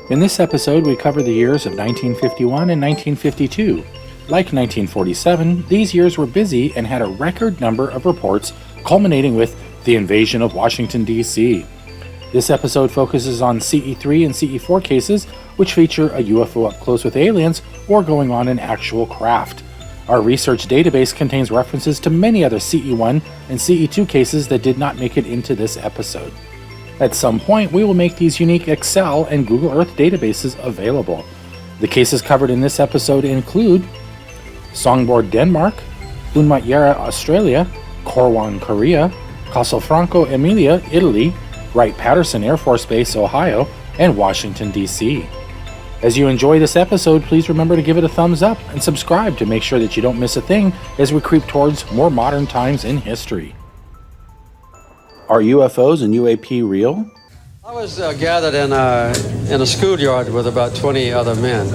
In this episode, we cover the years of 1951 and 1952. Like 1947, these years were busy and had a record number of reports, culminating with the invasion of Washington, D.C. This episode focuses on CE3 and CE4 cases, which feature a UFO up close with aliens or going on an actual craft. Our research database contains references to many other CE1 and CE2 cases that did not make it into this episode. At some point, we will make these unique Excel and Google Earth databases available. The cases covered in this episode include Sondborg, Denmark, Unmatjera, Australia, Chorwan, Korea, Castelfranco, Emilia, Italy, Wright-Patterson Air Force Base, Ohio, and Washington, D.C. As you enjoy this episode, please remember to give it a thumbs up and subscribe to make sure that you don't miss a thing as we creep towards more modern times in history. Are UFOs and UAP real? I was gathered in a schoolyard with about 20 other men,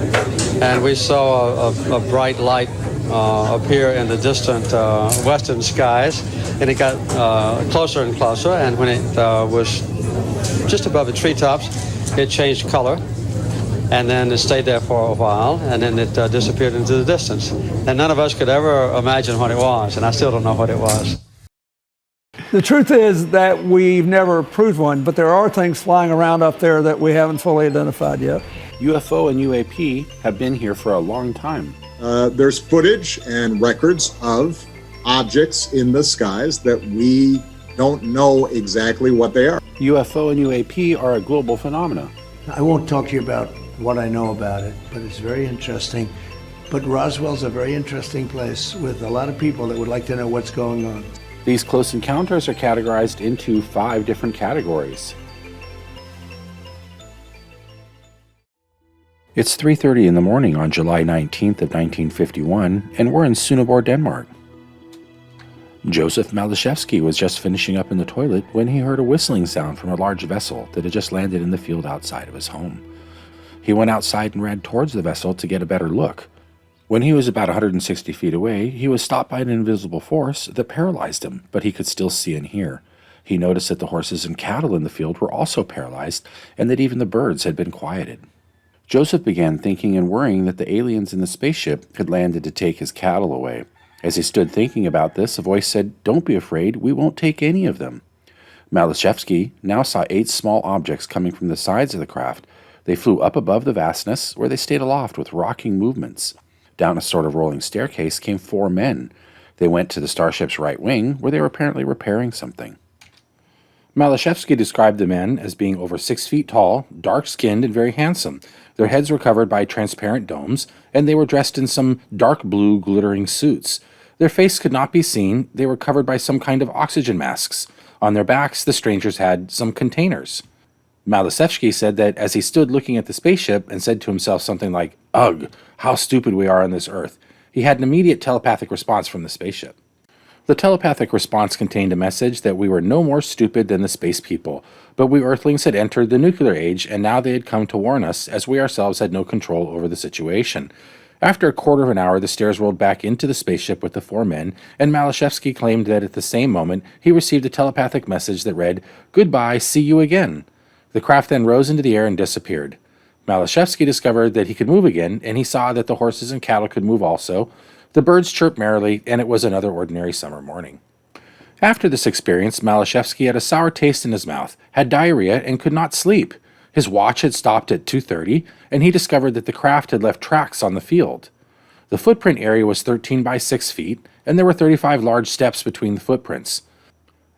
and we saw a bright light appear in the distant western skies, and it got closer and closer, and when it was just above the treetops, it changed color, and then it stayed there for a while, and then it disappeared into the distance. And none of us could ever imagine what it was, and I still don't know what it was. The truth is that we've never proved one, but there are things flying around up there that we haven't fully identified yet. UFO and UAP have been here for a long time. There's footage and records of objects in the skies that we don't know exactly what they are. UFO and UAP are a global phenomena. I won't talk to you about what I know about it, but it's very interesting. But Roswell's a very interesting place with a lot of people that would like to know what's going on. These close encounters are categorized into 5 different categories. It's 3:30 in the morning on July 19th of 1951, and we're in Sondborg, Denmark. Joseph Malashevsky was just finishing up in the toilet when he heard a whistling sound from a large vessel that had just landed in the field outside of his home. He went outside and ran towards the vessel to get a better look. When he was about 160 feet away, he was stopped by an invisible force that paralyzed him, but he could still see and hear. He noticed that the horses and cattle in the field were also paralyzed, and that even the birds had been quieted. Joseph began thinking and worrying that the aliens in the spaceship had landed to take his cattle away. As he stood thinking about this, a voice said, "Don't be afraid, we won't take any of them." Malashevsky now saw 8 small objects coming from the sides of the craft. They flew up above the vastness, where they stayed aloft with rocking movements. Down a sort of rolling staircase came 4 men. They went to the starship's right wing, where they were apparently repairing something. Malashevsky described the men as being over 6 feet tall, dark-skinned, and very handsome. Their heads were covered by transparent domes, and they were dressed in some dark blue glittering suits. Their face could not be seen. They were covered by some kind of oxygen masks. On their backs, the strangers had some containers. Malashevsky said that as he stood looking at the spaceship and said to himself something like, "Ugh, how stupid we are on this Earth," he had an immediate telepathic response from the spaceship. The telepathic response contained a message that we were no more stupid than the space people, but we Earthlings had entered the nuclear age, and now they had come to warn us, as we ourselves had no control over the situation. After a quarter of an hour, the stairs rolled back into the spaceship with the 4 men, and Malashevsky claimed that at the same moment he received a telepathic message that read, "Goodbye, see you again." The craft then rose into the air and disappeared. Malashevsky discovered that he could move again, and he saw that the horses and cattle could move also. The birds chirped merrily, and it was another ordinary summer morning. After this experience, Malashevsky had a sour taste in his mouth, had diarrhea, and could not sleep. His watch had stopped at 2:30, and he discovered that the craft had left tracks on the field. The footprint area was 13 by 6 feet, and there were 35 large steps between the footprints.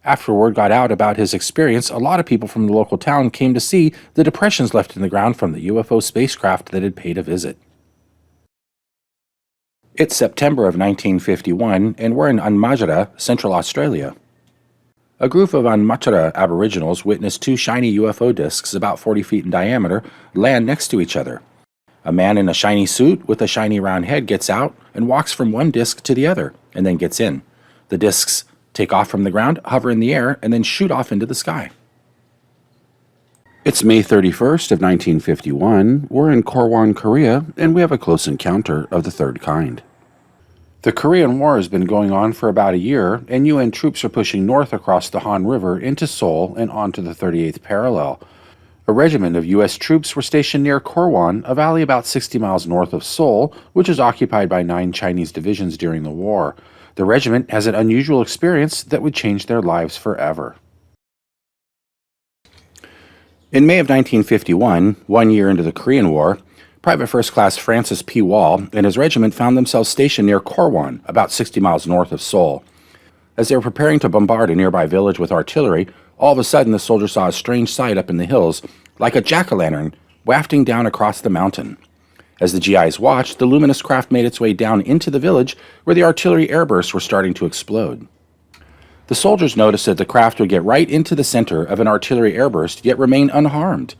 After word got out about his experience, a lot of people from the local town came to see the depressions left in the ground from the UFO spacecraft that had paid a visit. It's September of 1951, and we're in Unmatjera, Central Australia. A group of Unmatjera Aboriginals witnessed 2 shiny UFO discs about 40 feet in diameter land next to each other. A man in a shiny suit with a shiny round head gets out and walks from one disc to the other, and then gets in. The discs take off from the ground, hover in the air, and then shoot off into the sky. It's May 31st of 1951. We're in Chorwan, Korea, and we have a close encounter of the 3rd kind. The Korean War has been going on for about a year, and UN troops are pushing north across the Han River into Seoul and onto the 38th parallel. A regiment of U.S. troops were stationed near Chorwan, a valley about 60 miles north of Seoul, which was occupied by 9 Chinese divisions during the war. The regiment has an unusual experience that would change their lives forever. In May of 1951, 1 year into the Korean War, Private First Class Francis P. Wall and his regiment found themselves stationed near Chorwan, about 60 miles north of Seoul. As they were preparing to bombard a nearby village with artillery, all of a sudden the soldiers saw a strange sight up in the hills, like a jack-o'-lantern wafting down across the mountain. As the GIs watched, the luminous craft made its way down into the village where the artillery airbursts were starting to explode. The soldiers noticed that the craft would get right into the center of an artillery airburst, yet remain unharmed.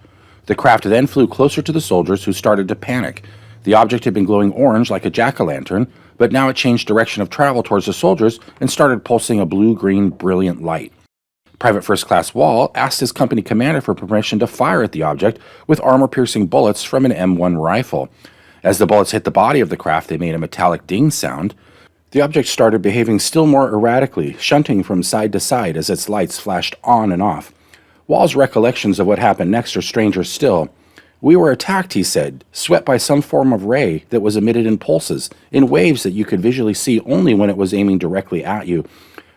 The craft then flew closer to the soldiers, who started to panic. The object had been glowing orange like a jack-o'-lantern, but now it changed direction of travel towards the soldiers and started pulsing a blue-green brilliant light. Private First Class Wall asked his company commander for permission to fire at the object with armor-piercing bullets from an M1 rifle. As the bullets hit the body of the craft, they made a metallic ding sound. The object started behaving still more erratically, shunting from side to side as its lights flashed on and off. Wall's recollections of what happened next are stranger still. "We were attacked," he said, "swept by some form of ray that was emitted in pulses, in waves that you could visually see only when it was aiming directly at you.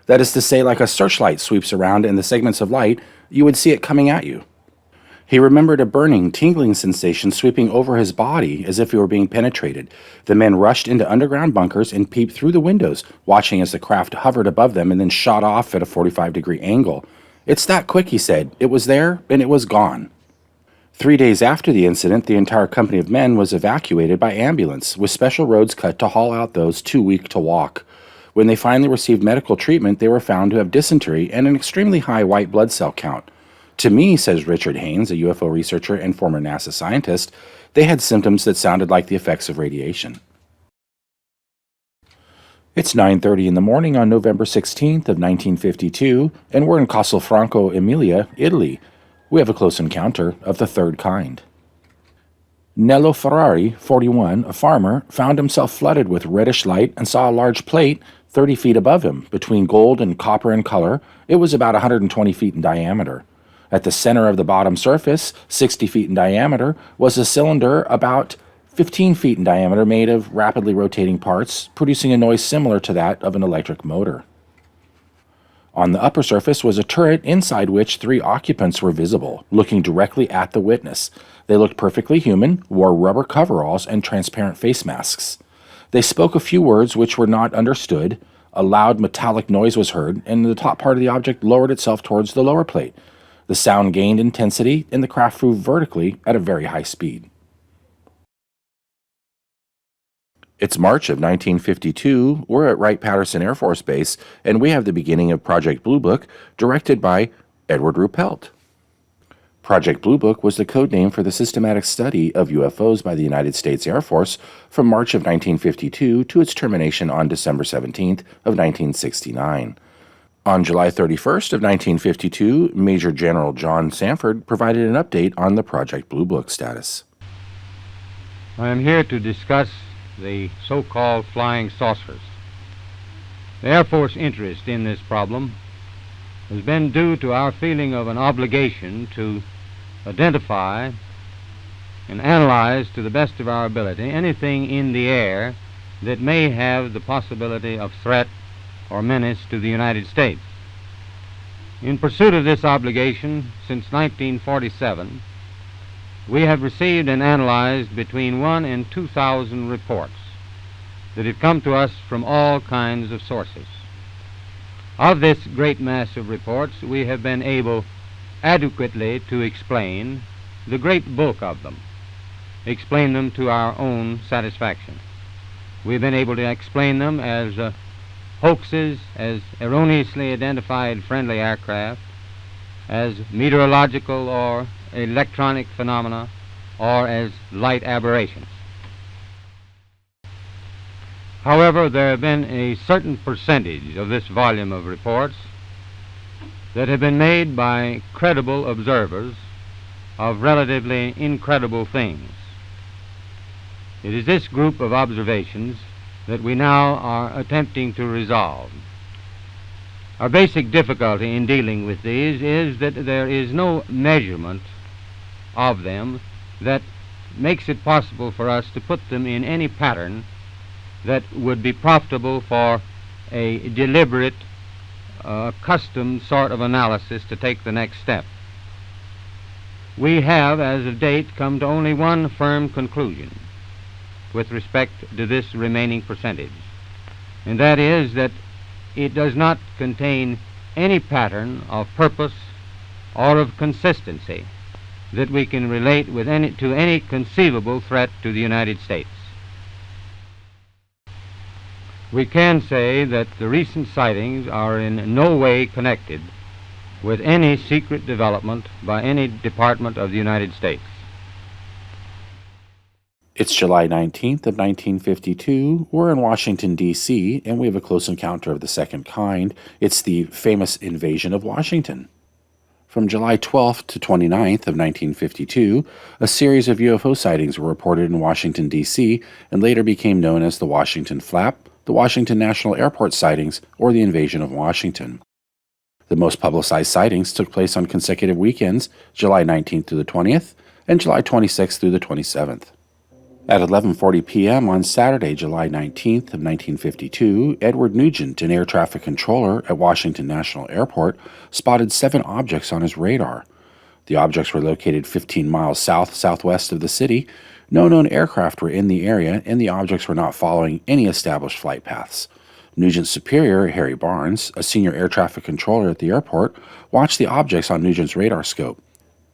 That is to say, like a searchlight sweeps around in the segments of light, you would see it coming at you." He remembered a burning, tingling sensation sweeping over his body as if he were being penetrated. The men rushed into underground bunkers and peeped through the windows, watching as the craft hovered above them and then shot off at a 45-degree angle. "It's that quick," he said. "It was there, and it was gone." 3 days after the incident, the entire company of men was evacuated by ambulance, with special roads cut to haul out those too weak to walk. When they finally received medical treatment, they were found to have dysentery and an extremely high white blood cell count. "To me," says Richard Haynes, a UFO researcher and former NASA scientist, "they had symptoms that sounded like the effects of radiation." It's 9:30 in the morning on November 16th of 1952, and we're in Castelfranco, Emilia, Italy. We have a close encounter of the third kind. Nello Ferrari, 41, a farmer, found himself flooded with reddish light and saw a large plate 30 feet above him, between gold and copper in color. It was about 120 feet in diameter. At the center of the bottom surface, 60 feet in diameter, was a cylinder about 15 feet in diameter made of rapidly rotating parts, producing a noise similar to that of an electric motor. On the upper surface was a turret inside which 3 occupants were visible, looking directly at the witness. They looked perfectly human, wore rubber coveralls and transparent face masks. They spoke a few words which were not understood. A loud metallic noise was heard, and the top part of the object lowered itself towards the lower plate. The sound gained intensity, and the craft flew vertically at a very high speed. It's March of 1952. We're at Wright-Patterson Air Force Base, and we have the beginning of Project Blue Book, directed by Edward Ruppelt. Project Blue Book was the code name for the systematic study of UFOs by the United States Air Force from March of 1952 to its termination on December 17th of 1969. On July 31st of 1952, Major General John Sanford provided an update on the Project Blue Book status. I am here to discuss the so-called flying saucers. The Air Force interest in this problem has been due to our feeling of an obligation to identify and analyze to the best of our ability anything in the air that may have the possibility of threat or menace to the United States. In pursuit of this obligation, since 1947, we have received and analyzed between 1,000 and 2,000 reports that have come to us from all kinds of sources. Of this great mass of reports, we have been able adequately to explain the great bulk of them, explain them to our own satisfaction. We've been able to explain them as hoaxes, as erroneously identified friendly aircraft, as meteorological or electronic phenomena, or as light aberrations. However, there have been a certain percentage of this volume of reports that have been made by credible observers of relatively incredible things. It is this group of observations that we now are attempting to resolve. Our basic difficulty in dealing with these is that there is no measurement of them that makes it possible for us to put them in any pattern that would be profitable for a deliberate, custom sort of analysis to take the next step. We have, as of date, come to only one firm conclusion with respect to this remaining percentage, and that is that it does not contain any pattern of purpose or of consistency that we can relate with to any conceivable threat to the United States. We can say that the recent sightings are in no way connected with any secret development by any department of the United States. It's July 19th of 1952. We're in Washington, D.C., and we have a close encounter of the second kind. It's the famous invasion of Washington. From July 12th to 29th of 1952, a series of UFO sightings were reported in Washington, D.C., and later became known as the Washington Flap, the Washington National Airport sightings, or the invasion of Washington. The most publicized sightings took place on consecutive weekends, July 19th through the 20th, and July 26th through the 27th. At 11:40 p.m. on Saturday, July 19th of 1952, Edward Nugent, an air traffic controller at Washington National Airport, spotted 7 objects on his radar. The objects were located 15 miles southwest of the city. No known aircraft were in the area, and the objects were not following any established flight paths. Nugent's superior, Harry Barnes, a senior air traffic controller at the airport, watched the objects on Nugent's radar scope.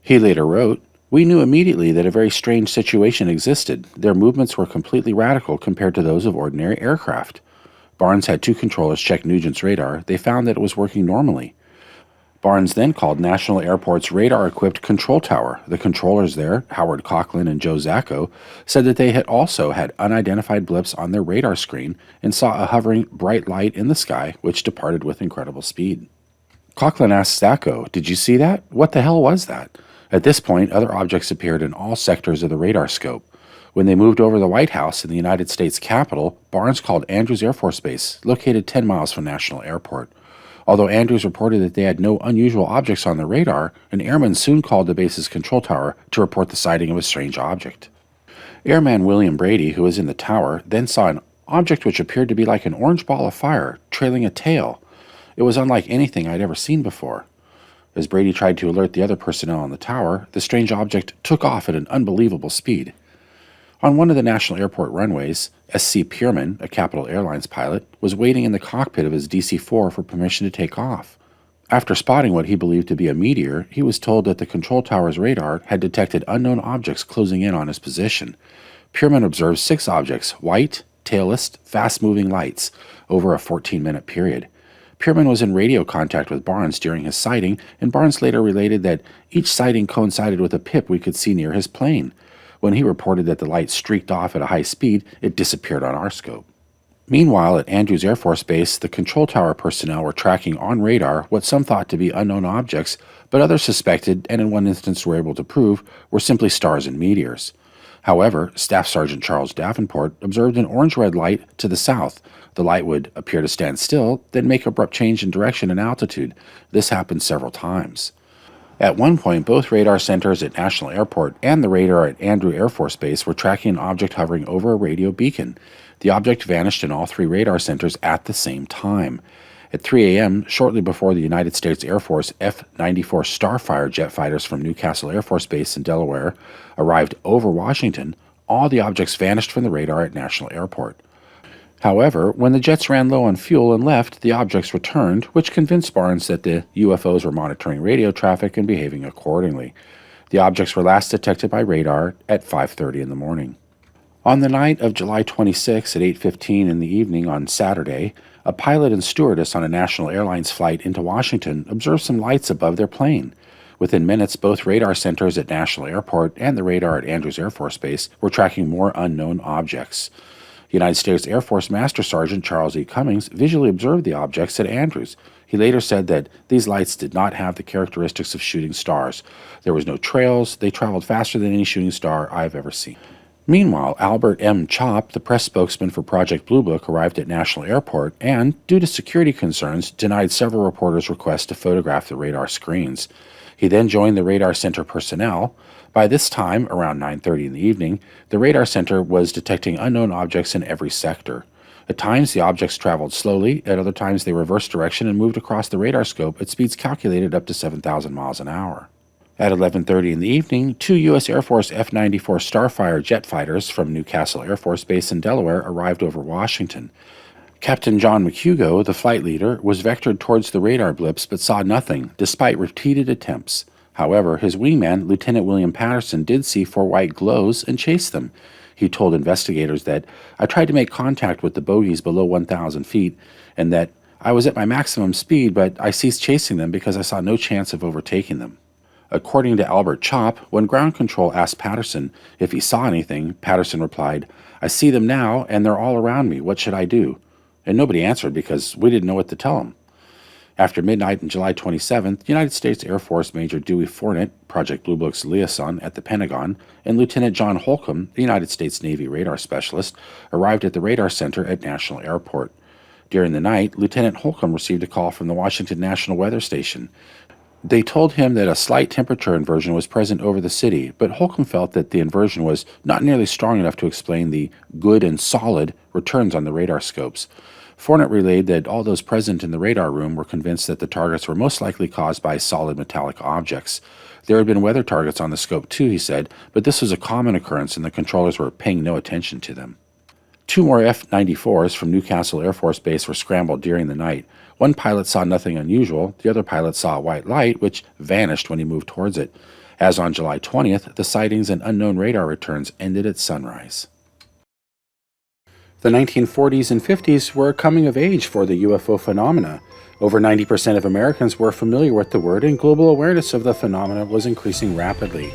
He later wrote, "We knew immediately that a very strange situation existed. Their movements were completely radical compared to those of ordinary aircraft." Barnes had 2 controllers check Nugent's radar. They found that it was working normally. Barnes then called National Airport's radar-equipped control tower. The controllers there, Howard Coughlin and Joe Zacco, said that they had also had unidentified blips on their radar screen and saw a hovering bright light in the sky, which departed with incredible speed. Coughlin asked Zacco, "Did you see that? What the hell was that?" At this point, other objects appeared in all sectors of the radar scope. When they moved over the White House in the United States Capitol, Barnes called Andrews Air Force Base, located 10 miles from National Airport. Although Andrews reported that they had no unusual objects on their radar, an airman soon called the base's control tower to report the sighting of a strange object. Airman William Brady, who was in the tower, then saw an object which appeared to be like an orange ball of fire, trailing a tail. It was unlike anything I'd ever seen before. As Brady tried to alert the other personnel on the tower, the strange object took off at an unbelievable speed. On one of the National Airport runways, S.C. Pierman, a Capital Airlines pilot, was waiting in the cockpit of his DC-4 for permission to take off. After spotting what he believed to be a meteor, he was told that the control tower's radar had detected unknown objects closing in on his position. Pierman observed 6 objects, white, tailless, fast-moving lights, over a 14-minute period. Pierman was in radio contact with Barnes during his sighting, and Barnes later related that each sighting coincided with a pip we could see near his plane. When he reported that the light streaked off at a high speed, it disappeared on our scope. Meanwhile, at Andrews Air Force Base, the control tower personnel were tracking on radar what some thought to be unknown objects, but others suspected, and in one instance were able to prove, were simply stars and meteors. However, Staff Sergeant Charles Davenport observed an orange-red light to the south. The light would appear to stand still, then make abrupt change in direction and altitude. This happened several times. At one point, both radar centers at National Airport and the radar at Andrews Air Force Base were tracking an object hovering over a radio beacon. The object vanished in all 3 radar centers at the same time. At 3 a.m., shortly before the United States Air Force F-94 Starfire jet fighters from Newcastle Air Force Base in Delaware arrived over Washington, all the objects vanished from the radar at National Airport. However, when the jets ran low on fuel and left, the objects returned, which convinced Barnes that the UFOs were monitoring radio traffic and behaving accordingly. The objects were last detected by radar at 5:30 in the morning. On the night of July 26 at 8:15 in the evening on Saturday, a pilot and stewardess on a National Airlines flight into Washington observed some lights above their plane. Within minutes, both radar centers at National Airport and the radar at Andrews Air Force Base were tracking more unknown objects. United States Air Force Master Sergeant Charles E. Cummings visually observed the objects at Andrews. He later said that these lights did not have the characteristics of shooting stars. There was no trails. They traveled faster than any shooting star I've ever seen. Meanwhile, Albert M. Chopp, the press spokesman for Project Blue Book, arrived at National Airport and, due to security concerns, denied several reporters' requests to photograph the radar screens. He then joined the Radar Center personnel. By this time, around 9:30 in the evening, the Radar Center was detecting unknown objects in every sector. At times, the objects traveled slowly. At other times, they reversed direction and moved across the radar scope at speeds calculated up to 7,000 miles an hour. At 11:30 in the evening, 2 U.S. Air Force F-94 Starfire jet fighters from Newcastle Air Force Base in Delaware arrived over Washington. Captain John McHugo, the flight leader, was vectored towards the radar blips but saw nothing, despite repeated attempts. However, his wingman, Lieutenant William Patterson, did see 4 white glows and chased them. He told investigators that, "I tried to make contact with the bogies below 1,000 feet, and that I was at my maximum speed, but I ceased chasing them because I saw no chance of overtaking them." According to Albert Chopp, when ground control asked Patterson if he saw anything, Patterson replied, "I see them now, and they're all around me. What should I do?" And nobody answered because we didn't know what to tell him. After midnight on July 27th, United States Air Force Major Dewey Fornett, Project Blue Book's liaison at the Pentagon, and Lieutenant John Holcomb, the United States Navy radar specialist, arrived at the Radar Center at National Airport. During the night, Lieutenant Holcomb received a call from the Washington National Weather Station. They told him that a slight temperature inversion was present over the city, but Holcomb felt that the inversion was not nearly strong enough to explain the good and solid returns on the radar scopes. Fornett relayed that all those present in the radar room were convinced that the targets were most likely caused by solid metallic objects. There had been weather targets on the scope too, he said, but this was a common occurrence and the controllers were paying no attention to them. 2 more F-94s from Newcastle Air Force Base were scrambled during the night. One pilot saw nothing unusual. The other pilot saw a white light, which vanished when he moved towards it. As on July 20th, the sightings and unknown radar returns ended at sunrise. The 1940s and 50s were a coming of age for the UFO phenomena. Over 90% of Americans were familiar with the word, and global awareness of the phenomena was increasing rapidly.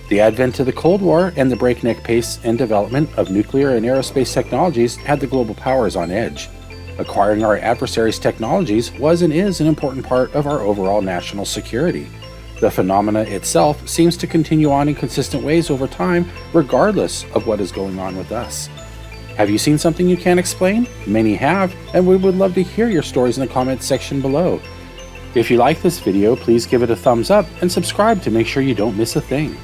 The advent of the Cold War and the breakneck pace and development of nuclear and aerospace technologies had the global powers on edge. Acquiring our adversaries' technologies was and is an important part of our overall national security. The phenomena itself seems to continue on in consistent ways over time, regardless of what is going on with us. Have you seen something you can't explain? Many have, and we would love to hear your stories in the comments section below. If you like this video, please give it a thumbs up and subscribe to make sure you don't miss a thing.